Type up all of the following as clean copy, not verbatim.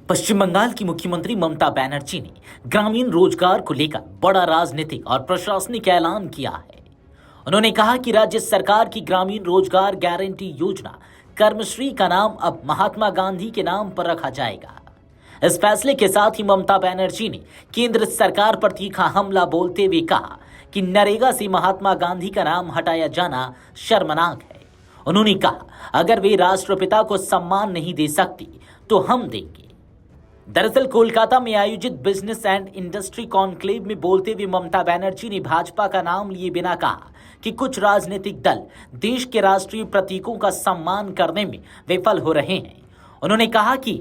पश्चिम बंगाल की मुख्यमंत्री ममता बनर्जी ने ग्रामीण रोजगार को लेकर बड़ा राजनीतिक और प्रशासनिक ऐलान किया है। उन्होंने कहा कि राज्य सरकार की ग्रामीण रोजगार गारंटी योजना कर्मश्री का नाम अब महात्मा गांधी के नाम पर रखा जाएगा। इस फैसले के साथ ही ममता बनर्जी ने केंद्र सरकार पर तीखा हमला बोलते हुए कहा कि नरेगा से महात्मा गांधी का नाम हटाया जाना शर्मनाक है। उन्होंने कहा, अगर वे राष्ट्रपिता को सम्मान नहीं दे सकती तो हम देंगे। दरअसल कोलकाता में आयोजित बिजनेस एंड इंडस्ट्री कॉन्क्लेव में बोलते हुए ममता बनर्जी ने भाजपा का नाम लिए बिना कहा कि कुछ राजनीतिक दल देश के राष्ट्रीय प्रतीकों का सम्मान करने में विफल हो रहे हैं। उन्होंने कहा कि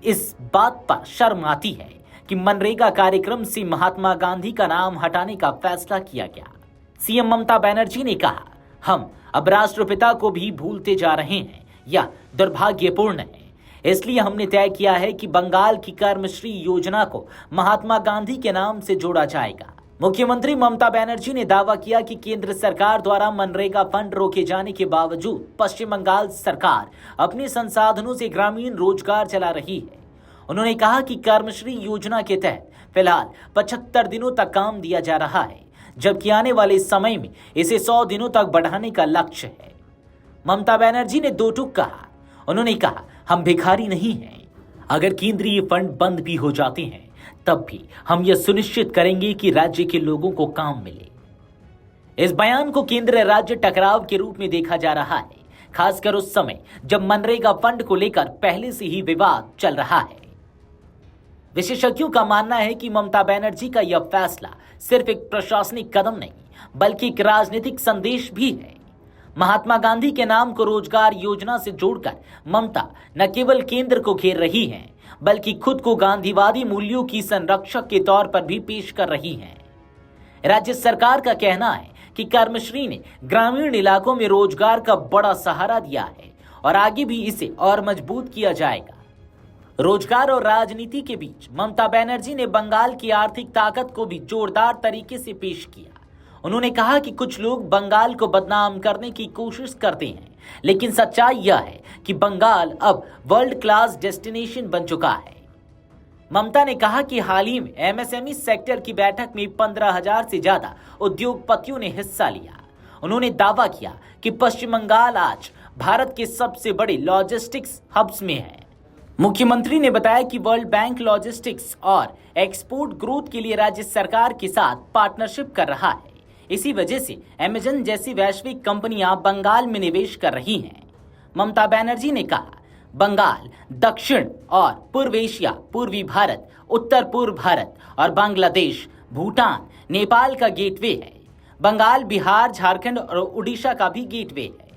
इस बात पर शर्म आती है कि मनरेगा कार्यक्रम से महात्मा गांधी का नाम हटाने का फैसला किया गया। सीएम ममता बनर्जी ने कहा, हम अब राष्ट्रपिता को भी भूलते जा रहे हैं, यह दुर्भाग्यपूर्ण है। इसलिए हमने तय किया है कि बंगाल की कर्मश्री योजना को महात्मा गांधी के नाम से जोड़ा जाएगा। मुख्यमंत्री ममता बनर्जी ने दावा किया कि केंद्र सरकार द्वारा मनरेगा फंड रोके जाने के बावजूद पश्चिम बंगाल सरकार अपने संसाधनों से ग्रामीण रोजगार चला रही है। उन्होंने कहा कि कर्मश्री योजना के तहत फिलहाल 75 दिनों तक काम दिया जा रहा है, जबकि आने वाले समय में इसे 100 दिनों तक बढ़ाने का लक्ष्य है। ममता बनर्जी ने दो टूक कहा। उन्होंने कहा, हम भिखारी नहीं हैं। अगर केंद्रीय फंड बंद भी हो जाते हैं तब भी हम यह सुनिश्चित करेंगे कि राज्य के लोगों को काम मिले। इस बयान को केंद्र राज्य टकराव के रूप में देखा जा रहा है, खासकर उस समय जब मनरेगा फंड को लेकर पहले से ही विवाद चल रहा है। विशेषज्ञों का मानना है कि ममता बनर्जी का यह फैसला सिर्फ एक प्रशासनिक कदम नहीं बल्कि एक राजनीतिक संदेश भी है। महात्मा गांधी के नाम को रोजगार योजना से जोड़कर ममता न केवल केंद्र को घेर रही हैं, बल्कि खुद को गांधीवादी मूल्यों की संरक्षक के तौर पर भी पेश कर रही हैं। राज्य सरकार का कहना है कि कर्मश्री ने ग्रामीण इलाकों में रोजगार का बड़ा सहारा दिया है और आगे भी इसे और मजबूत किया जाएगा। रोजगार और राजनीति के बीच ममता बनर्जी ने बंगाल की आर्थिक ताकत को भी जोरदार तरीके से पेश किया। उन्होंने कहा कि कुछ लोग बंगाल को बदनाम करने की कोशिश करते हैं, लेकिन सच्चाई यह है कि बंगाल अब वर्ल्ड क्लास डेस्टिनेशन बन चुका है। ममता ने कहा कि हाल ही में एमएसएमई सेक्टर की बैठक में 15,000 से ज्यादा उद्योगपतियों ने हिस्सा लिया। उन्होंने दावा किया कि पश्चिम बंगाल आज भारत के सबसे बड़े लॉजिस्टिक्स हब्स में है। मुख्यमंत्री ने बताया कि वर्ल्ड बैंक लॉजिस्टिक्स और एक्सपोर्ट ग्रोथ के लिए राज्य सरकार के साथ पार्टनरशिप कर रहा है। इसी वजह से अमेजन जैसी वैश्विक कंपनियां बंगाल में निवेश कर रही हैं। ममता बनर्जी ने कहा, बंगाल दक्षिण और पूर्व एशिया, पूर्वी भारत, उत्तर पूर्व भारत और बांग्लादेश, भूटान, नेपाल का गेटवे है। बंगाल बिहार, झारखंड और उड़ीसा का भी गेटवे है।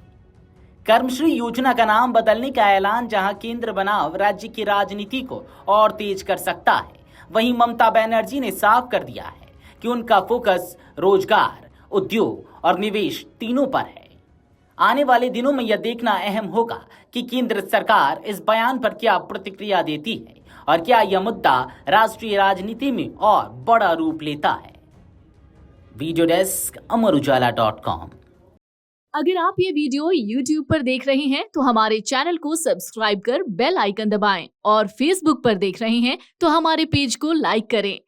कर्मश्री योजना का नाम बदलने का ऐलान जहां केंद्र बनाम राज्य की राजनीति को और तेज कर सकता है, वहीं ममता बनर्जी ने साफ कर दिया है कि उनका फोकस रोजगार, उद्योग और निवेश तीनों पर है। आने वाले दिनों में यह देखना अहम होगा कि केंद्र सरकार इस बयान पर क्या प्रतिक्रिया देती है और क्या यह मुद्दा राष्ट्रीय राजनीति में और बड़ा रूप लेता है। Video desk amarujala.com। अगर आप ये वीडियो YouTube पर देख रहे हैं तो हमारे चैनल को सब्सक्राइब कर बेल आइकन दबाएं और Facebook पर देख रहे हैं तो हमारे पेज को लाइक करें।